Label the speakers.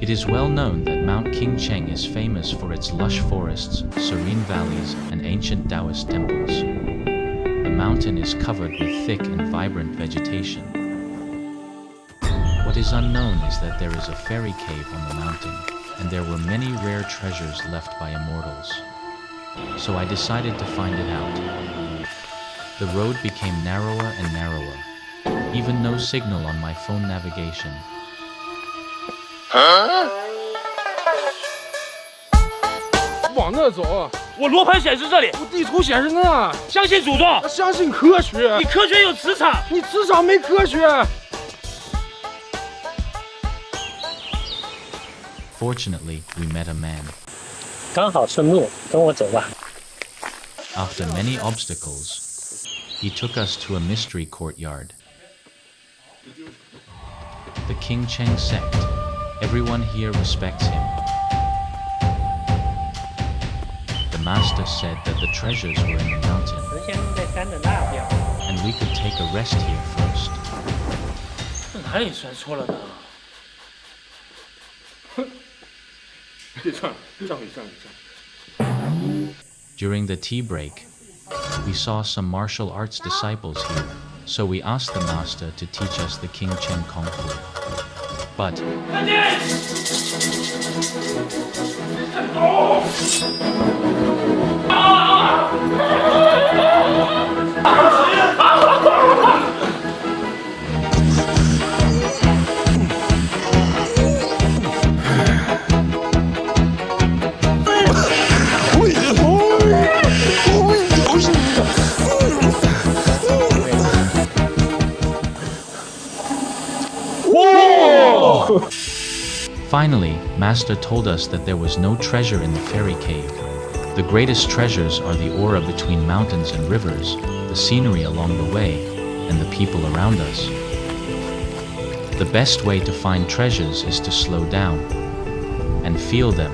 Speaker 1: It is well known that Mount Qingcheng is famous for its lush forests, serene valleys, and ancient Taoist temples. The mountain is covered with thick and vibrant vegetation. What is unknown is that there is a fairy cave on the mountain, and there were many rare treasures left by immortals. So I decided to find it out. The road became narrower and narrower. Even no signal on my phone navigation.
Speaker 2: 往那走，
Speaker 3: 我罗盘显示这里，
Speaker 2: 我地图显示那。
Speaker 3: 相信祖宗，
Speaker 2: 相信科学。
Speaker 3: 你科学有磁场，
Speaker 2: 你磁场没科学。
Speaker 1: Fortunately, we met a man.
Speaker 4: 刚好顺路，跟我走吧。
Speaker 1: After many obstacles, he took us to a mystery courtyard. The Qingcheng Sect. Everyone here respects him. The master said that the treasures were in the mountain,
Speaker 4: 神仙在山的那边。
Speaker 1: and we could take a rest here first.
Speaker 3: 哪里算错了呢？
Speaker 2: 别转，上去，上去。
Speaker 1: During the tea break, we saw some martial arts disciples here, so we asked the master to teach us the Qingcheng Kung Fu. But finally, Master told us that there was no treasure in the fairy cave. The greatest treasures are the aura between mountains and rivers, the scenery along the way, and the people around us. The best way to find treasures is to slow down and feel them.